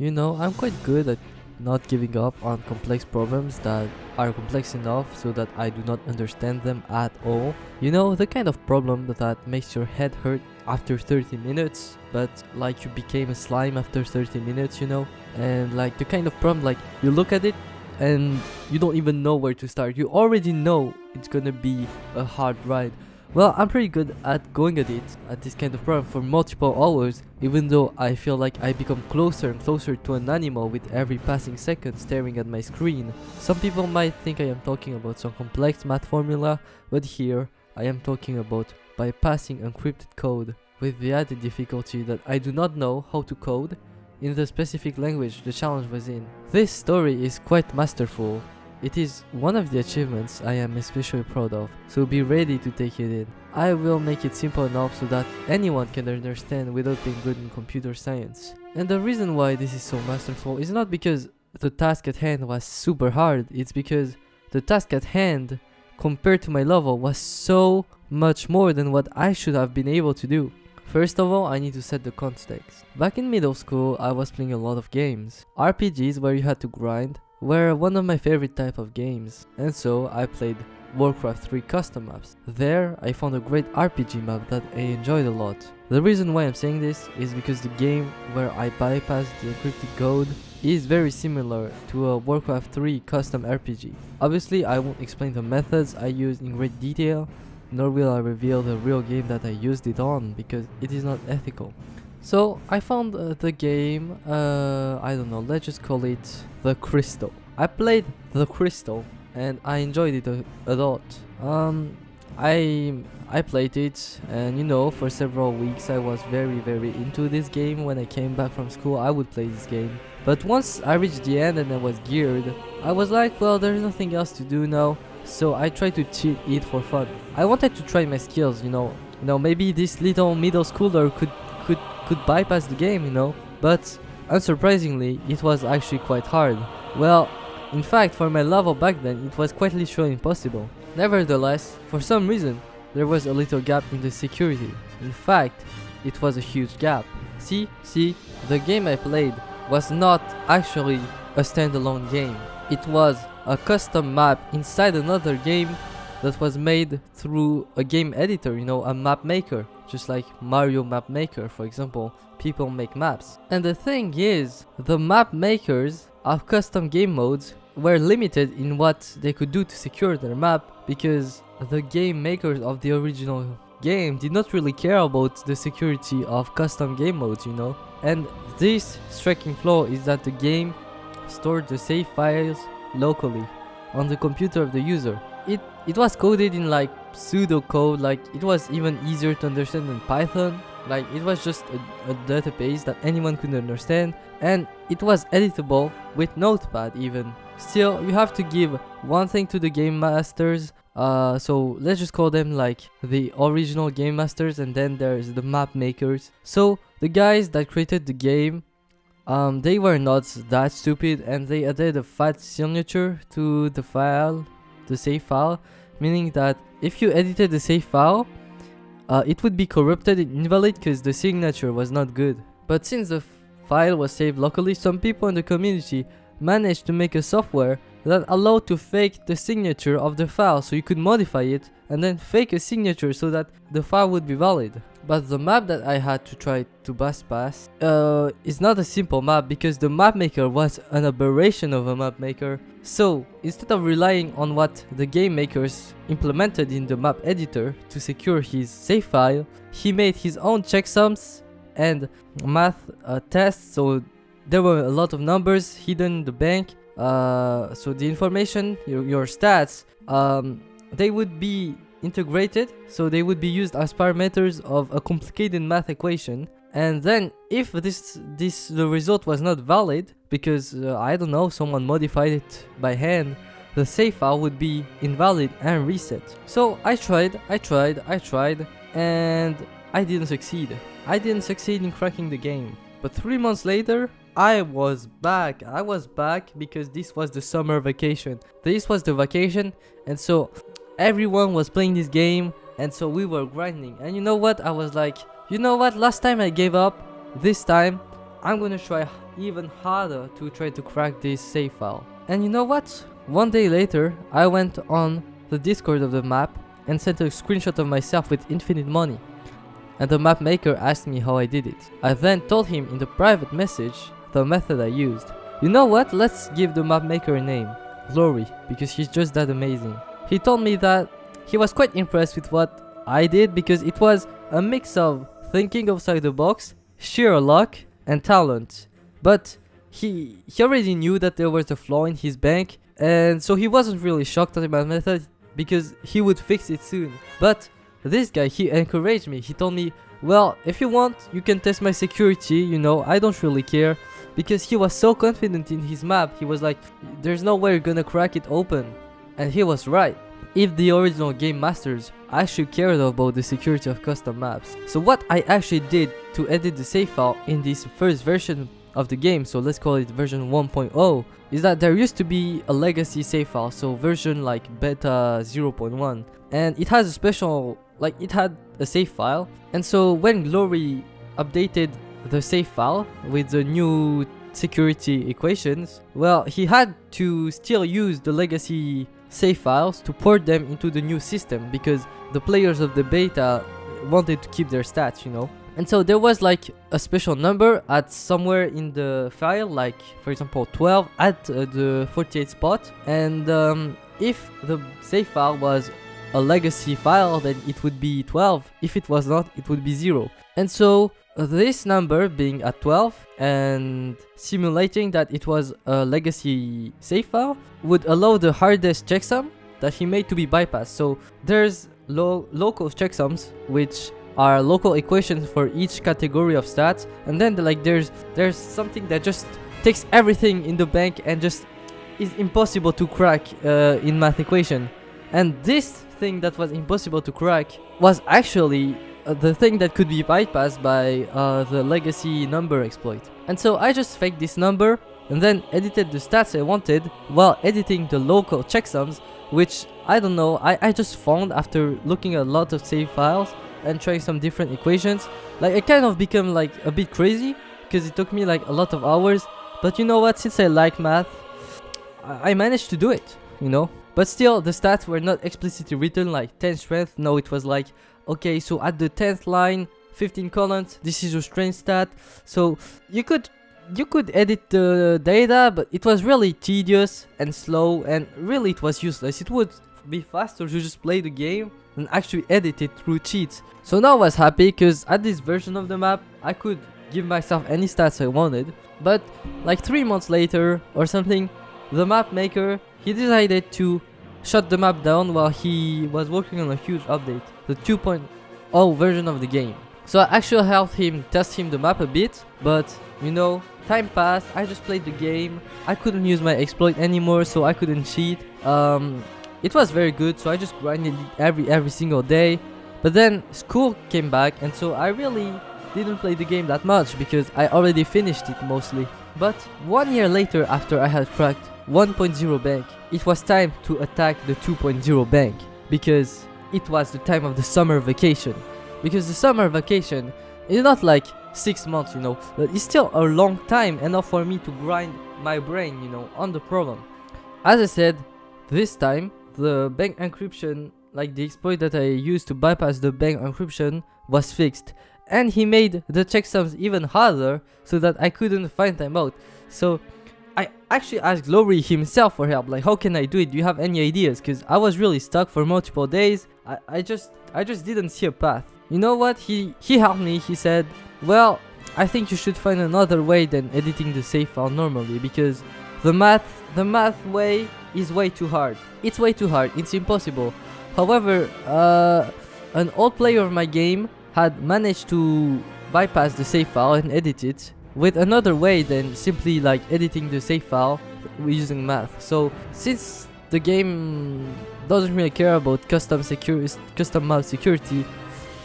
You know, I'm quite good at not giving up on complex problems that are complex enough so that I do not understand them at all. You know, the kind of problem that makes your head hurt after 30 minutes, but like you became a slime after 30 minutes, you know? And like the kind of problem like you look at it and you don't even know where to start. You already know it's gonna be a hard ride. Well, I'm pretty good at going at this kind of problem for multiple hours, even though I feel like I become closer and closer to an animal with every passing second staring at my screen. Some people might think I am talking about some complex math formula, but here I am talking about bypassing encrypted code, with the added difficulty that I do not know how to code in the specific language the challenge was in. This story is quite masterful. It is one of the achievements I am especially proud of, so be ready to take it in. I will make it simple enough so that anyone can understand without being good in computer science. And the reason why this is so masterful is not because the task at hand was super hard, it's because the task at hand compared to my level was so much more than what I should have been able to do. First of all, I need to set the context. Back in middle school, I was playing a lot of games. RPGs where you had to grind were one of my favorite type of games, and so I played Warcraft 3 custom maps. There, I found a great RPG map that I enjoyed a lot. The reason why I'm saying this is because the game where I bypassed the encrypted code is very similar to a Warcraft 3 custom RPG. Obviously, I won't explain the methods I used in great detail, nor will I reveal the real game that I used it on, because it is not ethical. So I found the game, I don't know, let's just call it The Crystal. I played The Crystal and I enjoyed it a lot. I played it, and you know, for several weeks I was very into this game. When I came back from school I would play this game. But once I reached the end and I was geared, I was like, well, there's nothing else to do now, so I tried to cheat it for fun. I wanted to try my skills, you know, maybe this little middle schooler could bypass the game, you know, but unsurprisingly it was actually quite hard. Well, in fact, for my level back then it was quite literally impossible. Nevertheless, for some reason there was a little gap in the security. In fact, it was a huge gap. See, the game I played was not actually a standalone game. It was a custom map inside another game that was made through a game editor, you know, a map maker. Just like Mario map maker, for example, people make maps. And the thing is, the map makers of custom game modes were limited in what they could do to secure their map, because the game makers of the original game did not really care about the security of custom game modes, you know. And this striking flaw is that the game stored the save files locally on the computer of the user. It was coded in like pseudocode, like it was even easier to understand than Python. Like it was just a database that anyone could understand, and it was editable with Notepad even. Still, you have to give one thing to the game masters, so let's just call them like the original game masters, and then there's the map makers. So the guys that created the game, they were not that stupid, and they added a fat signature to the file, the save file, meaning that if you edited the save file, it would be corrupted and invalid because the signature was not good. But since the file was saved locally, some people in the community managed to make a software that allowed to fake the signature of the file, so you could modify it and then fake a signature so that the file would be valid. But the map that I had to try to bypass is not a simple map, because the map maker was an aberration of a map maker. So instead of relying on what the game makers implemented in the map editor to secure his save file, he made his own checksums and math tests. So there were a lot of numbers hidden in the bank. So the information, your stats, they would be integrated, so they would be used as parameters of a complicated math equation. And then if the result was not valid because I don't know, someone modified it by hand, the save file would be invalid and reset. So I tried, and I didn't succeed. I didn't succeed in cracking the game. But 3 months later, I was back because this was the summer vacation. This was the vacation, and so everyone was playing this game, and so we were grinding. And you know what? I was like, you know what? Last time I gave up. This time I'm gonna try even harder to try to crack this save file. And you know what? One day later, I went on the Discord of the map and sent a screenshot of myself with infinite money. And the map maker asked me how I did it. I then told him in the private message the method I used. You know what? Let's give the map maker a name. Glory, because he's just that amazing. He told me that he was quite impressed with what I did because it was a mix of thinking outside the box, sheer luck, and talent. But he already knew that there was a flaw in his bank, and so he wasn't really shocked at my method because he would fix it soon. But this guy, he encouraged me. He told me, well, if you want, you can test my security, you know, I don't really care. Because he was so confident in his map, he was like, there's no way you're gonna crack it open. And he was right. If the original game masters actually cared about the security of custom maps. So what I actually did to edit the save file in this first version of the game, so let's call it version 1.0, is that there used to be a legacy save file, so version like beta 0.1, and it has a special, like it had a save file. And so when Glory updated the save file with the new security equations, well, he had to still use the legacy save files to port them into the new system because the players of the beta wanted to keep their stats, you know. And so there was like a special number at somewhere in the file, like for example 12 at the 48 spot, and if the save file was a legacy file, then it would be 12. If it was not, it would be 0. And so this number being at 12 and simulating that it was a legacy save file would allow the hardest checksum that he made to be bypassed. So there's local checksums, which are local equations for each category of stats, and then there's something that just takes everything in the bank and just is impossible to crack in math equation. And this thing that was impossible to crack was actually the thing that could be bypassed by the legacy number exploit. And so I just faked this number and then edited the stats I wanted while editing the local checksums, which I don't know, I just found after looking at a lot of save files and trying some different equations. Like I kind of become like a bit crazy because it took me like a lot of hours, but you know what, since I like math, I managed to do it, you know. But still, the stats were not explicitly written like 10 strength. No, it was like, okay, so at the 10th line, 15 columns, this is your strength stat. So you could edit the data, but it was really tedious and slow, and really it was useless. It would be faster to just play the game than actually edit it through cheats. So now I was happy because at this version of the map, I could give myself any stats I wanted. But like 3 months later or something, the map maker, he decided to shut the map down while he was working on a huge update, the 2.0 version of the game. So I actually helped him test the map a bit, but you know, time passed, I just played the game, I couldn't use my exploit anymore, so I couldn't cheat. It was very good, so I just grinded it every single day. But then school came back, and so I really didn't play the game that much because I already finished it mostly. But 1 year later, after I had cracked 1.0 bank, it was time to attack the 2.0 bank because it was the time of the summer vacation. Because the summer vacation is not like 6 months, you know, but it's still a long time, enough for me to grind my brain, you know, on the problem. As I said, this time the bank encryption, like the exploit that I used to bypass the bank encryption, was fixed, and he made the checksums even harder so that I couldn't find them out. So I actually asked Glory himself for help, like how can I do it, do you have any ideas, because I was really stuck for multiple days. I just didn't see a path. You know what, he helped me. He said, well, I think you should find another way than editing the save file normally, because the math way is way too hard. It's way too hard, it's impossible. However, an old player of my game had managed to bypass the save file and edit it with another way than simply like editing the save file using math. So since the game doesn't really care about custom map security,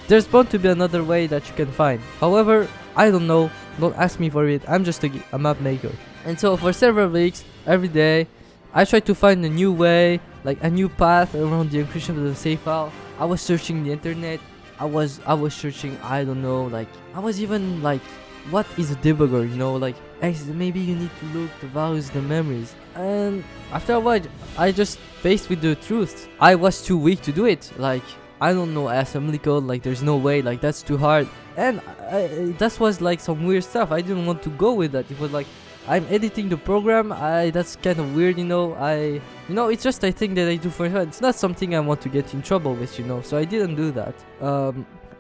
there's bound to be another way that you can find. However, I don't know, don't ask me for it, I'm just a map maker. And so for several weeks, every day, I tried to find a new way, like a new path around the encryption of the save file. I was searching the internet, I was searching, I don't know, like I was even like, what is a debugger, you know, like maybe you need to look the values, the memories. And after a while, I just faced with the truth. I was too weak to do it. Like, I don't know assembly code, like there's no way, like that's too hard. And that was like some weird stuff. I didn't want to go with that. It was like, I'm editing the program, that's kind of weird, it's just a thing that I do for fun. It's not something I want to get in trouble with, so I didn't do that.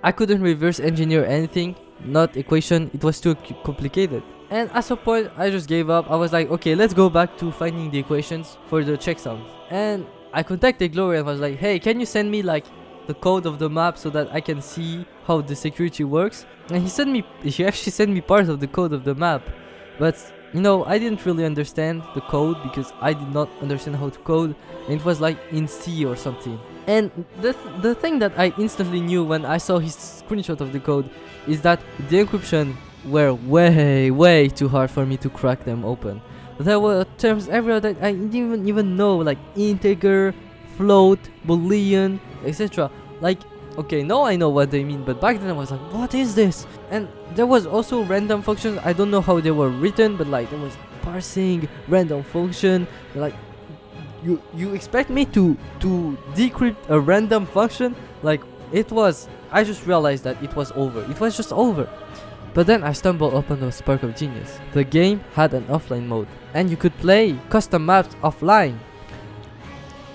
I couldn't reverse engineer anything, not equation, it was too complicated. And at some point, I just gave up. I was like, okay, let's go back to finding the equations for the checksums. And I contacted Glory and was like, hey, can you send me like the code of the map so that I can see how the security works? And he actually sent me part of the code of the map. But I didn't really understand the code because I did not understand how to code, and it was like in C or something. And the thing that I instantly knew when I saw his screenshot of the code is that the encryption were way too hard for me to crack them open. There were terms everywhere that I didn't even know, like integer, float, boolean, etc. Like, okay, now I know what they mean, but back then I was like, what is this? And there was also random functions. I don't know how they were written, but like there was parsing, random function. Like, you expect me to decrypt a random function? Like, I just realized that it was over. It was just over. But then I stumbled upon a spark of genius. The game had an offline mode, and you could play custom maps offline.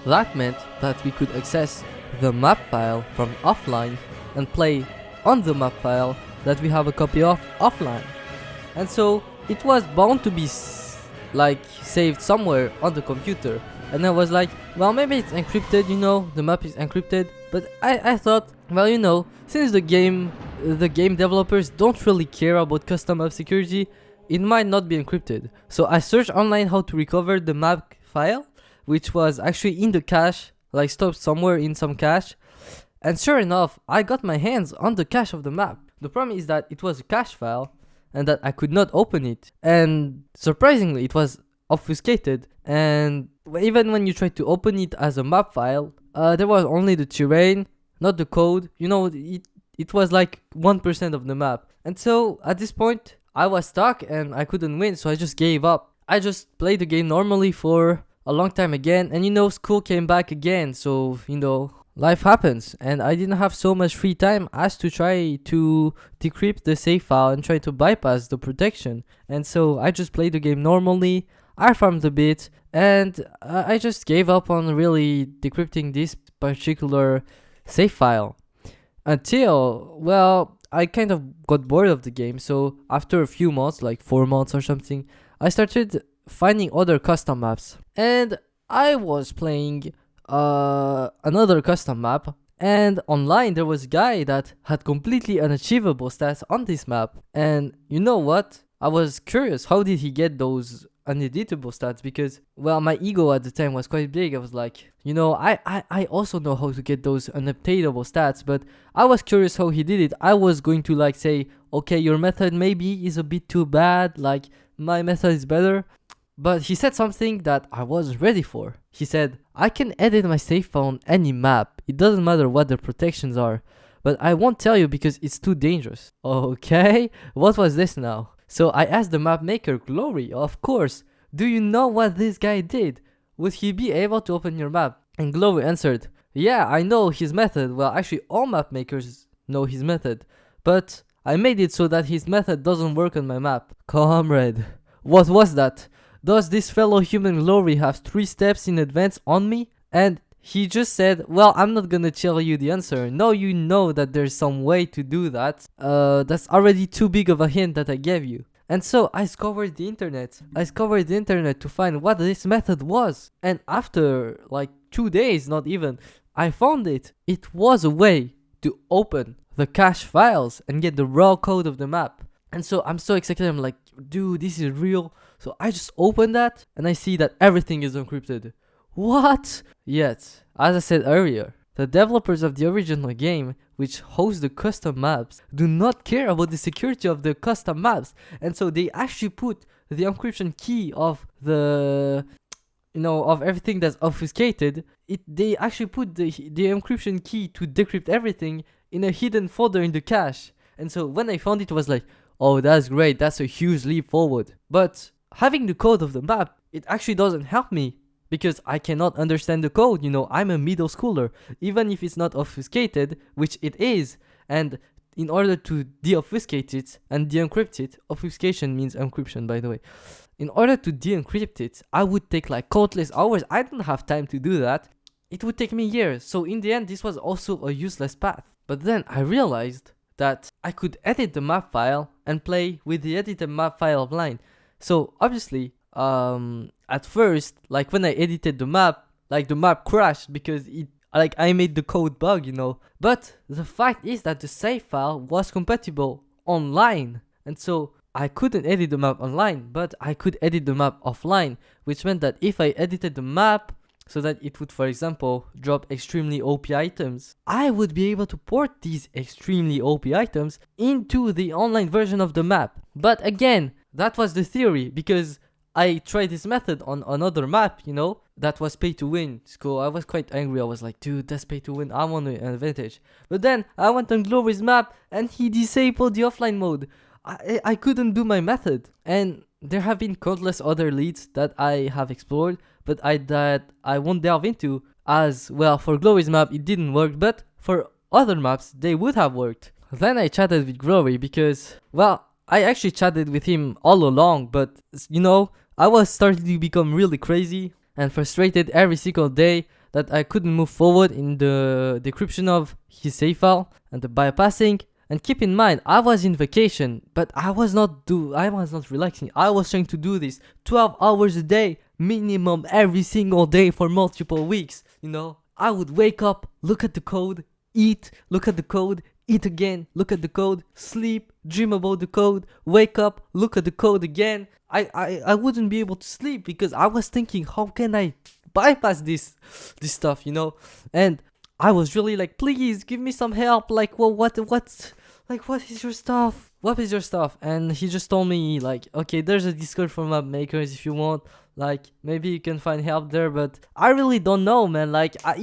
That meant that we could access the map file from offline and play on the map file that we have a copy of offline. And so it was bound to be saved somewhere on the computer. And I was like, well, maybe it's encrypted, the map is encrypted. But I thought, well, since the game developers don't really care about custom map security, it might not be encrypted. So I searched online how to recover the map file, which was actually in the cache, like stored somewhere in some cache. And sure enough, I got my hands on the cache of the map. The problem is that it was a cache file and that I could not open it. And surprisingly, it was obfuscated. And even when you tried to open it as a map file, there was only the terrain, not the code. It was like 1% of the map. And so at this point, I was stuck and I couldn't win, so I just gave up. I just played the game normally for a long time again, and school came back again, so life happens, and I didn't have so much free time as to try to decrypt the save file and try to bypass the protection. And so I just played the game normally. I farmed a bit, and I just gave up on really decrypting this particular save file until, well, I kind of got bored of the game. So after a few months, like 4 months or something, I started finding other custom maps, and I was playing another custom map, and online there was a guy that had completely unachievable stats on this map. And you know what? I was curious, how did he get those uneditable stats? Because, well, my ego at the time was quite big. I was like, I also know how to get those unupdatable stats, but I was curious how he did it. I was going to say, okay, your method maybe is a bit too bad, like my method is better. But he said something that I wasn't ready for. He said, I can edit my save file on any map. It doesn't matter what the protections are. But I won't tell you because it's too dangerous. Okay, what was this now? So I asked the map maker, Glory, of course. Do you know what this guy did? Would he be able to open your map? And Glory answered, yeah, I know his method. Well, actually all map makers know his method. But I made it so that his method doesn't work on my map. Comrade, what was that? Does this fellow human Glory have 3 steps in advance on me? And he just said, well, I'm not gonna tell you the answer. No, you know that there's some way to do that. That's already too big of a hint that I gave you. And so I scoured the internet. To find what this method was. And after like 2 days, not even, I found it. It was a way to open the cache files and get the raw code of the map. And so I'm so excited. I'm like, dude, this is real. So I just open that and I see that everything is encrypted. What? Yet, as I said earlier, the developers of the original game, which host the custom maps, do not care about the security of the custom maps. And so they actually put the encryption key of of everything that's obfuscated. They actually put the encryption key to decrypt everything in a hidden folder in the cache. And so when I found it, I was like, oh, that's great, that's a huge leap forward. But having the code of the map, it actually doesn't help me because I cannot understand the code. I'm a middle schooler, even if it's not obfuscated, which it is. And in order to de-obfuscate it and de-encrypt it, obfuscation means encryption, by the way. In order to de-encrypt it, I would take like countless hours. I don't have time to do that. It would take me years. So in the end, this was also a useless path. But then I realized that I could edit the map file and play with the edited map file offline. So obviously, at first, like when I edited the map, like the map crashed because I made the code bug, But the fact is that the save file was compatible online. And so I couldn't edit the map online, but I could edit the map offline, which meant that if I edited the map so that it would, for example, drop extremely OP items, I would be able to port these extremely OP items into the online version of the map. But again, that was the theory, because I tried this method on another map, that was pay to win. So I was quite angry. I was like, dude, that's pay to win. I want an advantage. But then I went on Glory's map and he disabled the offline mode. I couldn't do my method. And there have been countless other leads that I have explored, but I won't delve into, as well. For Glory's map, it didn't work, but for other maps, they would have worked. Then I chatted with Glory because, well, I actually chatted with him all along, but I was starting to become really crazy and frustrated every single day that I couldn't move forward in the decryption of his save file and the bypassing. And keep in mind, I was in vacation, but I was not relaxing. I was trying to do this 12 hours a day, minimum every single day for multiple weeks. I would wake up, look at the code, eat, look at the code, eat again, look at the code, sleep, dream about the code, wake up, look at the code again. I wouldn't be able to sleep because I was thinking, how can I bypass this stuff, And I was really like, please give me some help. Like, well, what is your stuff? What is your stuff? And he just told me like, okay, there's a Discord for map makers if you want. Like, maybe you can find help there, but I really don't know, man. Like, I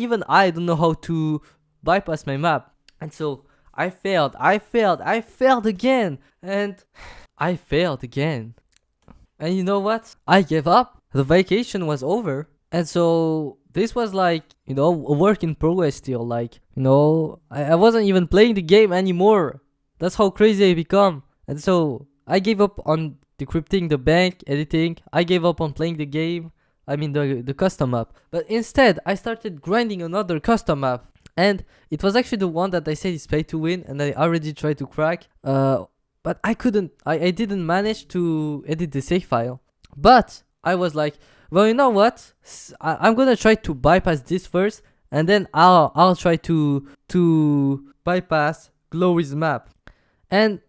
don't know how to bypass my map. And so I failed again. And I failed again. And you know what? I gave up. The vacation was over. And so this was like, a work in progress still. Like, I wasn't even playing the game anymore. That's how crazy I become. And so I gave up on decrypting the bank, editing. I gave up on playing the game. I mean the custom map. But instead, I started grinding another custom map. And it was actually the one that I said is pay to win, and I already tried to crack. But I couldn't. I didn't manage to edit the save file. But I was like, well, you know what? I'm gonna try to bypass this first, and then I'll try to bypass Glory's map. And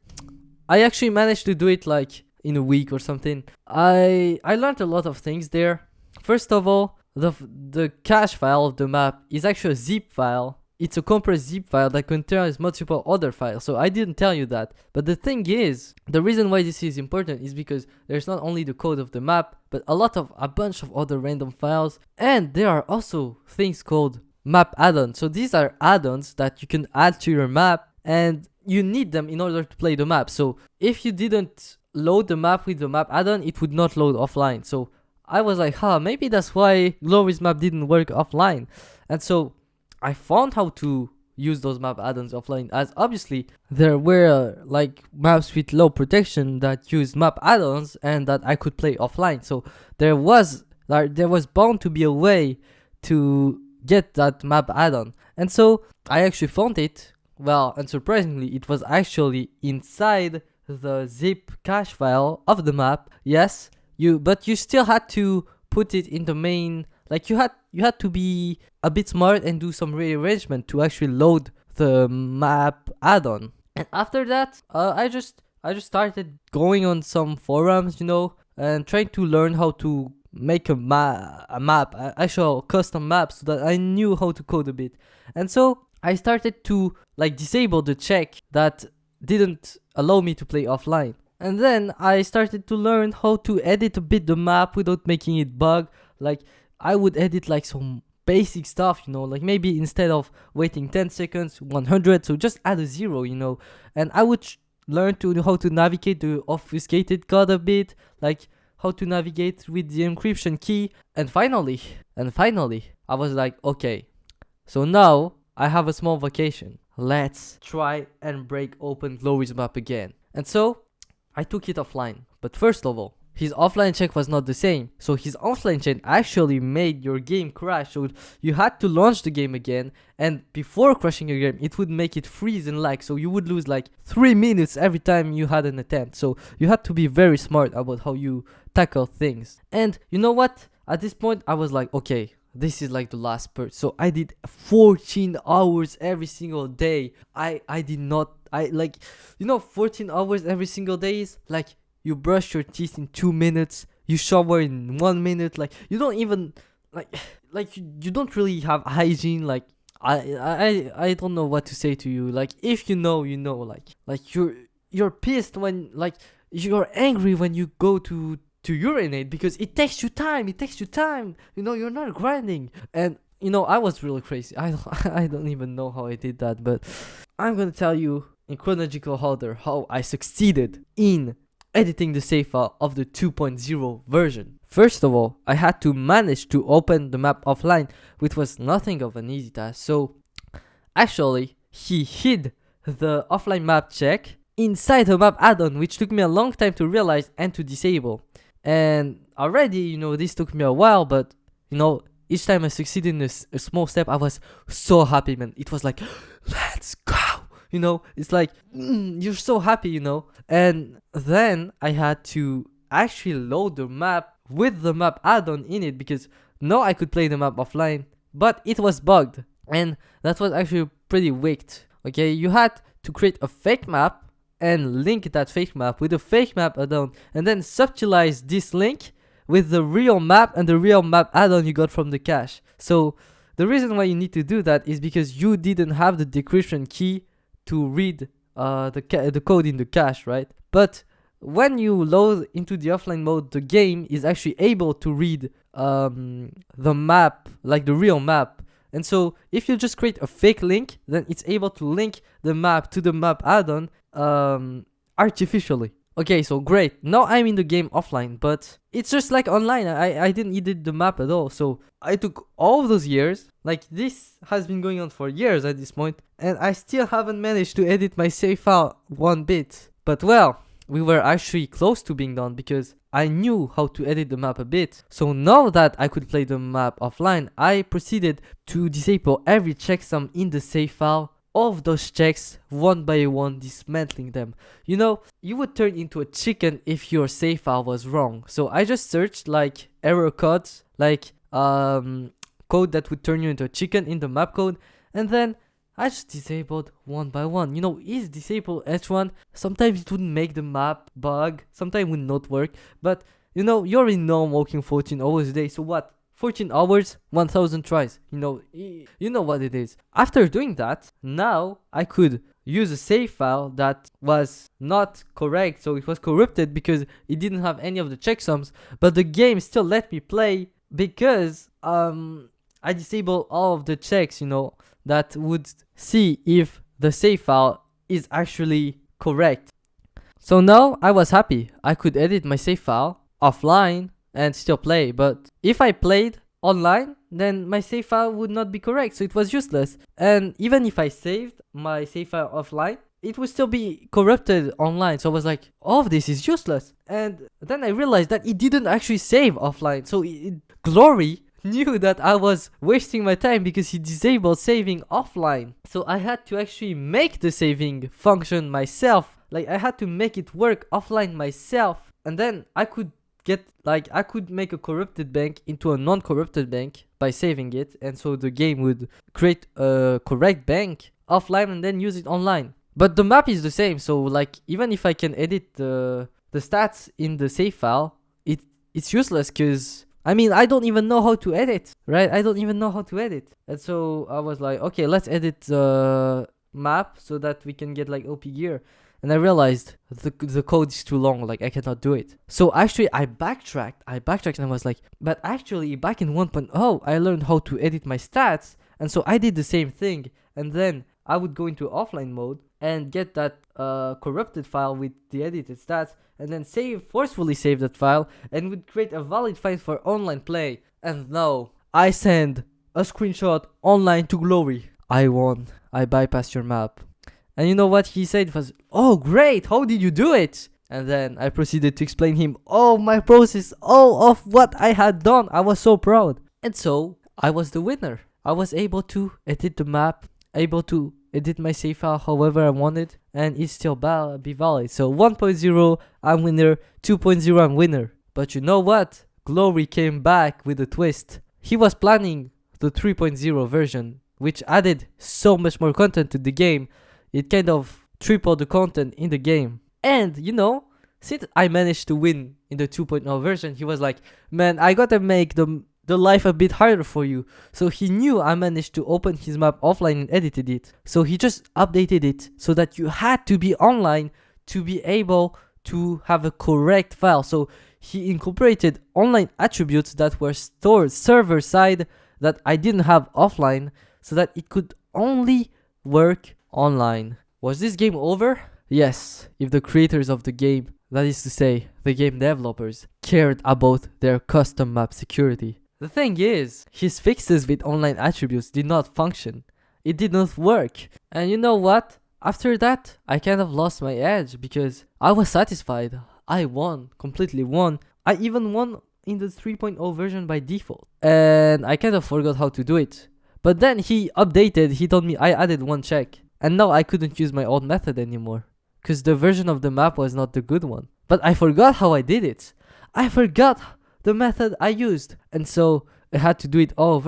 I actually managed to do it like in a week or something. I learned a lot of things there. First of all, the cache file of the map is actually a zip file. It's a compressed zip file that contains multiple other files. So I didn't tell you that. But the thing is, the reason why this is important is because there's not only the code of the map, but a bunch of other random files. And there are also things called map add-ons. So these are add-ons that you can add to your map, and you need them in order to play the map. So if you didn't load the map with the map add-on, it would not load offline. So I was like, maybe that's why Glory's map didn't work offline. And so I found how to use those map add-ons offline, as obviously there were like maps with low protection that used map add-ons and that I could play offline. So there was bound to be a way to get that map add-on. And so I actually found it. Well, and surprisingly, it was actually inside the zip cache file of the map. Yes, but you still had to put it in the main. Like you had to be a bit smart and do some rearrangement to actually load the map add-on. And after that, I just started going on some forums, and trying to learn how to make a map, actual custom map, so that I knew how to code a bit. And so I started to disable the check that didn't allow me to play offline. And then I started to learn how to edit a bit the map without making it bug. Like I would edit some basic stuff, like maybe instead of waiting 10 seconds, 100, so just add a 0, and I would learned to how to navigate the obfuscated code a bit, like how to navigate with the encryption key. And finally, I was like, okay, so now I have a small vacation. Let's try and break open Glory's map again. And so I took it offline. But first of all, his offline check was not the same. So his offline check actually made your game crash. So you had to launch the game again. And before crashing your game, it would make it freeze and lag. So you would lose like 3 minutes every time you had an attempt. So you had to be very smart about how you tackle things. And you know what? At this point, I was like, okay, this is like the last part. So I did 14 hours every single day. I did not, 14 hours every single day is like, you brush your teeth in 2 minutes, you shower in 1 minute, like you don't even you don't really have hygiene. Like I don't know what to say to you. Like if you know, like you're pissed when, like, you're angry when you go to urinate because it takes you time. You're not grinding. And I was really crazy. I don't even know how I did that, but I'm gonna tell you in chronological order how I succeeded in editing the save file of the 2.0 version. First of all, I had to manage to open the map offline, which was nothing of an easy task. So actually, he hid the offline map check inside the map add-on, which took me a long time to realize and to disable. And already, this took me a while, but each time I succeeded in a small step, I was so happy, man. It was like, let's go. It's like, you're so happy, And then I had to actually load the map with the map add-on in it, because now I could play the map offline, but it was bugged. And that was actually pretty wicked. Okay, you had to create a fake map and link that fake map with a fake map add-on, and then subtilize this link with the real map and the real map add-on you got from the cache. So the reason why you need to do that is because you didn't have the decryption key to read the code in the cache, right? But when you load into the offline mode, the game is actually able to read the map, like the real map. And so if you just create a fake link, then it's able to link the map to the map add-on artificially. Okay, so great. Now I'm in the game offline, but it's just like online. I didn't edit the map at all. So I took all of those years, like this has been going on for years at this point, and I still haven't managed to edit my save file one bit. But well, we were actually close to being done because I knew how to edit the map a bit. So now that I could play the map offline, I proceeded to disable every checksum in the save file. All of those checks, one by one, dismantling them. You would turn into a chicken if your save file was wrong. So I just searched like error codes, like code that would turn you into a chicken in the map code, and then I just disabled one by one. Is disable H1. Sometimes it wouldn't make the map bug, sometimes it would not work, but you already know I'm working 14 hours a day, so what? 14 hours, 1000 tries. You know what it is. After doing that, now I could use a save file that was not correct, so it was corrupted because it didn't have any of the checksums, but the game still let me play because I disabled all of the checks, that would see if the save file is actually correct. So now I was happy. I could edit my save file offline and still play, but if I played online, then my save file would not be correct, so it was useless. And even if I saved my save file offline, it would still be corrupted online, so I was like, all of this is useless. And then I realized that it didn't actually save offline, so Glory knew that I was wasting my time because he disabled saving offline. So I had to actually make the saving function myself, like I had to make it work offline myself, and then I could make a corrupted bank into a non-corrupted bank by saving it, and so the game would create a correct bank offline and then use it online. But the map is the same, so like even if I can edit the stats in the save file, it's useless because I don't even know how to edit, right? I don't even know how to edit. And so I was like, okay, let's edit the map so that we can get like OP gear. And I realized the code is too long, like I cannot do it. So actually I backtracked and I was like, but actually back in 1.0 I learned how to edit my stats, and so I did the same thing. And then I would go into offline mode and get that corrupted file with the edited stats, and then forcefully save that file, and would create a valid file for online play. And no, I send a screenshot online to Glory. I won. I bypassed your map. And you know what he said was, "Oh great, how did you do it?" And then I proceeded to explain him all my process, all of what I had done. I was so proud. And so I was the winner. I was able to edit the map, able to edit my save file however I wanted, and it still be valid. So 1.0 I'm winner, 2.0 I'm winner. But you know what? Glory came back with a twist. He was planning the 3.0 version, which added so much more content to the game. It kind of tripled the content in the game. And you know, since I managed to win in the 2.0 version, he was like, "Man, I gotta make the life a bit harder for you." So he knew I managed to open his map offline and edited it. So he just updated it so that you had to be online to be able to have a correct file. So he incorporated online attributes that were stored server side that I didn't have offline, so that it could only work online. Was this game over? Yes, if the creators of the game, that is to say, the game developers, cared about their custom map security. The thing is, his fixes with online attributes did not function. It did not work. And you know what? After that, I kind of lost my edge because I was satisfied. I won, completely won. I even won in the 3.0 version by default. And I kind of forgot how to do it. But then he updated, he told me I added one check. And now I couldn't use my old method anymore, because the version of the map was not the good one. But I forgot how I did it. I forgot the method I used. And so I had to do it all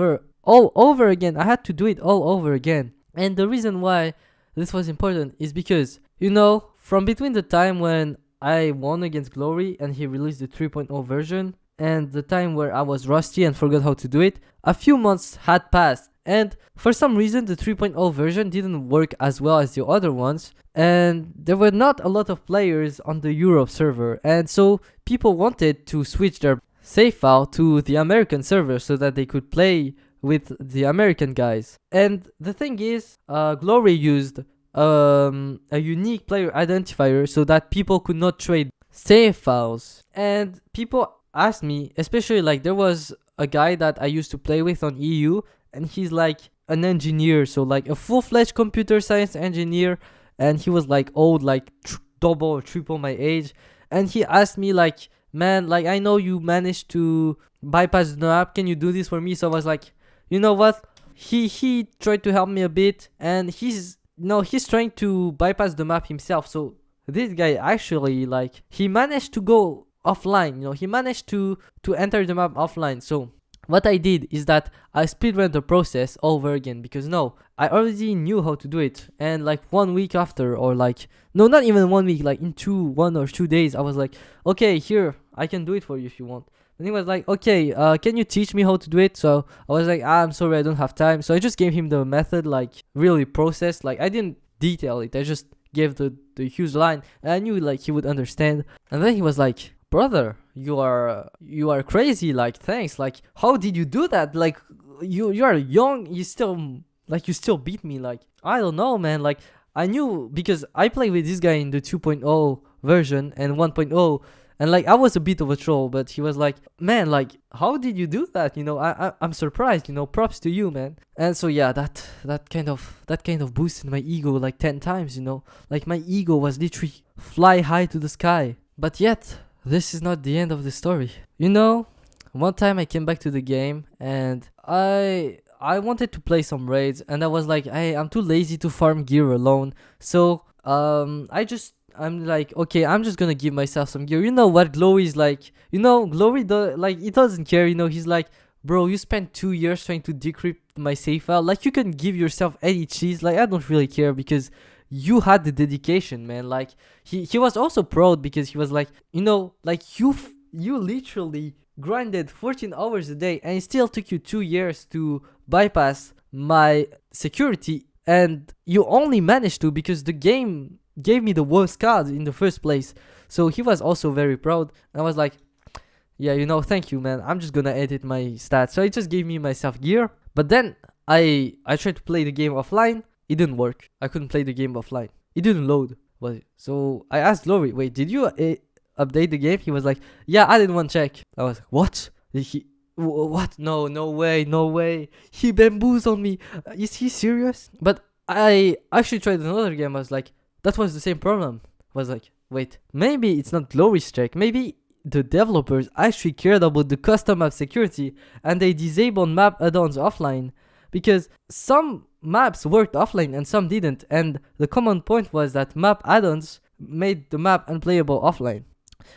over again. I had to do it all over again. And the reason why this was important is because, you know, from between the time when I won against Glory and he released the 3.0 version and the time where I was rusty and forgot how to do it, a few months had passed. And for some reason, the 3.0 version didn't work as well as the other ones. And there were not a lot of players on the Europe server. And so people wanted to switch their save file to the American server so that they could play with the American guys. And the thing is, Glory used a unique player identifier so that people could not trade save files. And people asked me, especially like there was a guy that I used to play with on EU, and he's like an engineer, so like a full-fledged computer science engineer, and he was like old, like double or triple my age. And he asked me like, "Man, like I know you managed to bypass the map, can you do this for me?" So I was like, you know what, he tried to help me a bit, and he's trying to bypass the map himself. So this guy actually, like, he managed to go offline, he managed to enter the map offline. So what I did is that I speedran the process over again, because I already knew how to do it. And like 1 week after, or like, no, not even 1 week, like in 1 or 2 days, I was like, "Okay, here, I can do it for you if you want." And he was like, "Okay, can you teach me how to do it?" So I was like, "I'm sorry, I don't have time." So I just gave him the method, like really processed. Like I didn't detail it, I just gave the huge line, and I knew like he would understand. And then he was like, "Brother, you are crazy, like thanks, like how did you do that? Like you are young, you still beat me. Like I don't know, man, like I knew, because I played with this guy in the 2.0 version and 1.0, and like I was a bit of a troll, but he was like, "Man, like how did you do that? I'm surprised, props to you, man." And so yeah, that kind of boosted my ego like 10 times, like my ego was literally fly high to the sky. But yet this is not the end of the story. One time I came back to the game and I wanted to play some raids, and I was like, "Hey, I'm too lazy to farm gear alone." So I'm like, "Okay, I'm just gonna give myself some gear." You know what Glory is like? Glory it doesn't care. He's like, "Bro, you spent 2 years trying to decrypt my save file. Like you can give yourself any cheese. Like I don't really care, because you had the dedication, man." Like he was also proud, because he was like, like you literally grinded 14 hours a day, and it still took you 2 years to bypass my security, and you only managed to because the game gave me the worst cards in the first place. So he was also very proud. I was like, "Yeah, thank you, man. I'm just gonna edit my stats." So I just gave me myself gear. But then I tried to play the game offline. It didn't work. I couldn't play the game offline. it didn't load. So I asked Glory, wait, did you update the game? He was like, yeah, I did one check. I was like, what? What? No, no way, no way. He bamboozled me. Is he serious? But I actually tried another game. I was like, that was the same problem. I was like, wait, maybe it's not Glory's check. Maybe the developers actually cared about the custom map security and they disabled map add-ons offline, because some maps worked offline and some didn't, and the common point was that map add-ons made the map unplayable offline.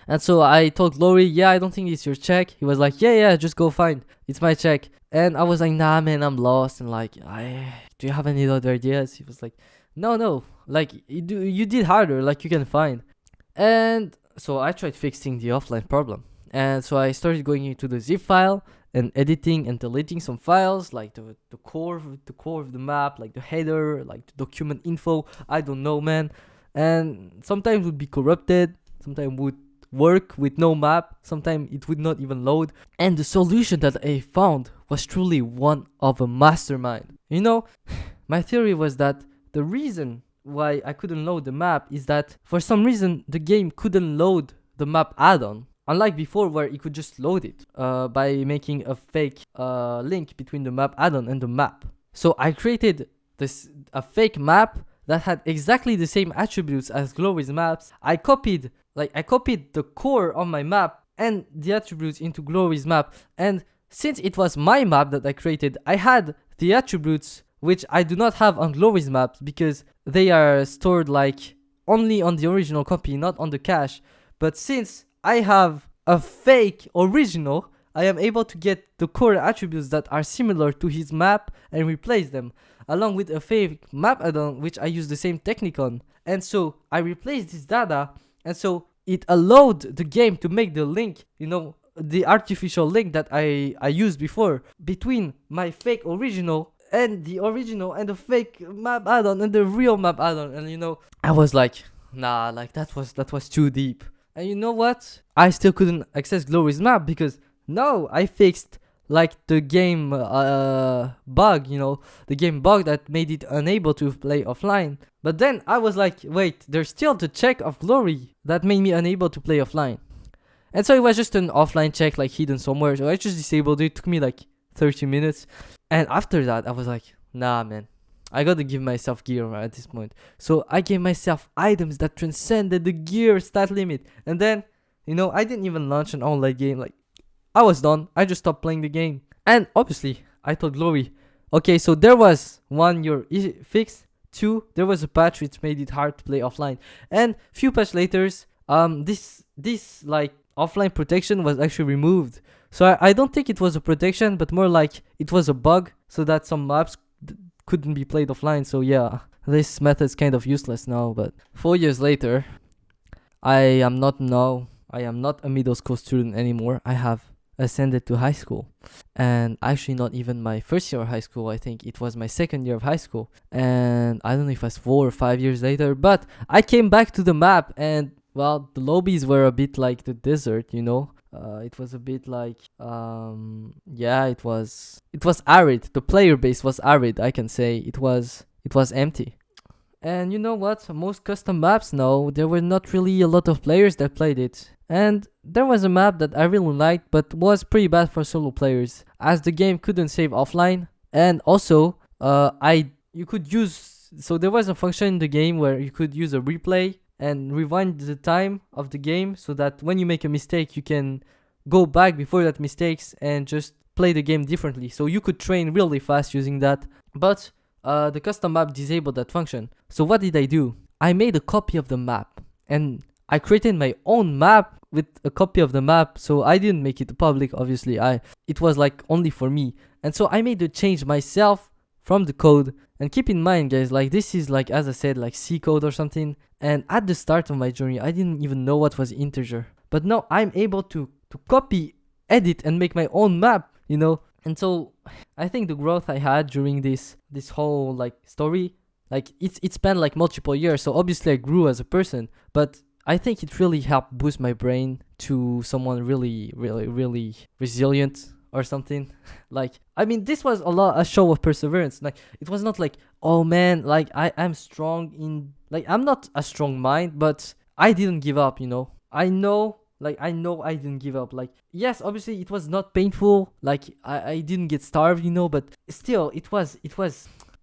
And so I told Glory, yeah, I don't think it's your check. He was like, yeah, just go find. It's my check. And I was like, nah, man, I'm lost. And like, do you have any other ideas? He was like, no, like you did harder, like you can find. And so I tried fixing the offline problem. And so I started going into the zip file and editing and deleting some files, like the core of the map, like the header, like the document info. I don't know, man. And sometimes would be corrupted, sometimes would work with no map, sometimes it would not even load. And the solution that I found was truly one of a mastermind. You know, my theory was that the reason why I couldn't load the map is that for some reason the game couldn't load the map add-on, unlike before where it could just load it by making a fake link between the map add-on and the map. So I created a fake map that had exactly the same attributes as Glory's maps. I copied the core of my map and the attributes into Glory's map, and since it was my map that I created, I had the attributes which I do not have on Glory's maps because they are stored like only on the original copy, not on the cache. But since I have a fake original, I am able to get the core attributes that are similar to his map and replace them, along with a fake map add-on which I use the same technique on. And so I replaced this data, and so it allowed the game to make the link, the artificial link that I used before between my fake original and the fake map add-on and the real map add-on. And I was like, nah, like that was too deep. And you know what? I still couldn't access Glory's map because no, I fixed like the game bug, the game bug that made it unable to play offline. But then I was like, wait, there's still the check of Glory that made me unable to play offline. And so it was just an offline check, like hidden somewhere. So I just disabled it. It took me like 30 minutes. And after that, I was like, nah, man, I gotta give myself gear at this point. So I gave myself items that transcended the gear stat limit. And then, I didn't even launch an online game. Like, I was done. I just stopped playing the game. And obviously, I told Glory, okay, so there was one, your fix. 2, there was a patch which made it hard to play offline. And few patch later, this like offline protection was actually removed. So I don't think it was a protection, but more like it was a bug so that some maps couldn't be played offline. So yeah, this method is kind of useless now. But 4 years later, I am not a middle school student anymore. I have ascended to high school, and actually not even my first year of high school. I think it was my second year of high school, and I don't know if it was 4 or 5 years later, but I came back to the map, and well, the lobbies were a bit like the desert, it was a bit like it was arid. The player base was arid, I can say. It was empty. And you know what? Most custom maps now, there were not really a lot of players that played it. And there was a map that I really liked, but was pretty bad for solo players, as the game couldn't save offline. And also, so there was a function in the game where you could use a replay and rewind the time of the game, so that when you make a mistake, you can go back before that mistakes and just play the game differently. So you could train really fast using that. But the custom map disabled that function. So what did I do? I made a copy of the map, and I created my own map with a copy of the map. So I didn't make it public, obviously. It was like only for me. And so I made the change myself from the code. And keep in mind, guys, like this is like, as I said, like C code or something. And at the start of my journey, I didn't even know what was integer. But now I'm able to copy, edit, and make my own map, And so I think the growth I had during this whole like story, like it spanned like multiple years. So obviously I grew as a person, but I think it really helped boost my brain to someone really, really, really resilient, or something. Like, I mean, this was a show of perseverance. Like, it was not like, oh man, like I'm strong in, like, I'm not a strong mind, but I didn't give up, you know. I know I didn't give up. Like, yes, obviously it was not painful. Like, I didn't get starved, you know, but still, it was,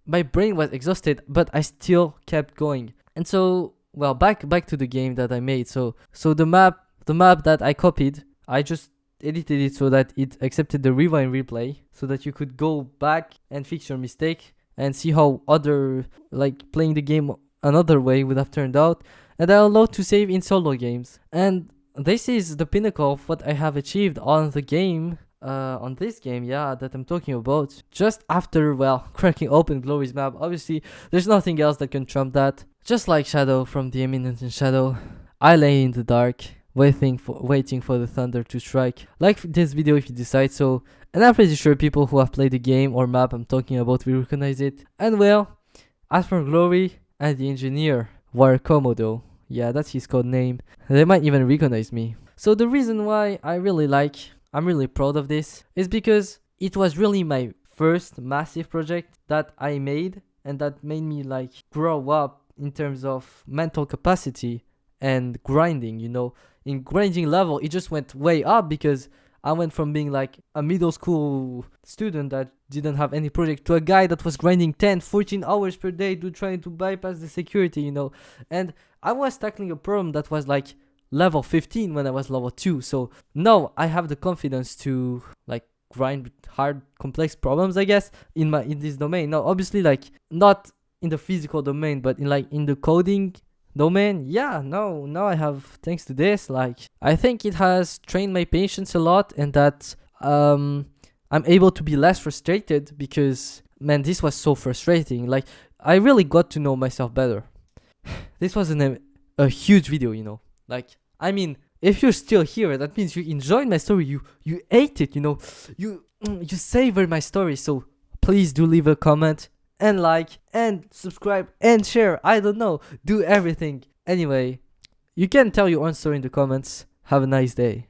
my brain was exhausted, but I still kept going. And so, well, back to the game that I made. So the map that I copied, I just edited it so that it accepted the rewind replay, so that you could go back and fix your mistake and see how other, like, playing the game another way would have turned out. And I allowed to save in solo games. And this is the pinnacle of what I have achieved on the game, on this game, yeah, that I'm talking about. Just after, well, cracking open Glory's map, obviously, there's nothing else that can trump that. Just like Shadow from The Eminent in Shadow, I lay in the dark, waiting for the thunder to strike. Like this video if you decide so, and I'm pretty sure people who have played the game or map I'm talking about will recognize it. And well, as for Glory and the engineer, Warkomodo, yeah, that's his code name, they might even recognize me. So the reason why I'm really proud of this is because it was really my first massive project that I made, and that made me like grow up in terms of mental capacity and grinding, you know. In grinding level, it just went way up because I went from being like a middle school student that didn't have any project to a guy that was grinding 10, 14 hours per day to trying to bypass the security, you know. And I was tackling a problem that was like level 15 when I was level 2. So now I have the confidence to like grind hard complex problems, I guess, in this domain. Now obviously, like, not in the physical domain, but in the coding domain, yeah, no, now I have, thanks to this, like, I think it has trained my patience a lot, and that I'm able to be less frustrated because, man, this was so frustrating. Like, I really got to know myself better. This was a huge video, you know. Like, I mean, if you're still here, that means you enjoyed my story. You ate it, you know. You savored my story. So please do leave a comment and like and subscribe and share. I don't know. Do everything. Anyway, you can tell your own story in the comments. Have a nice day.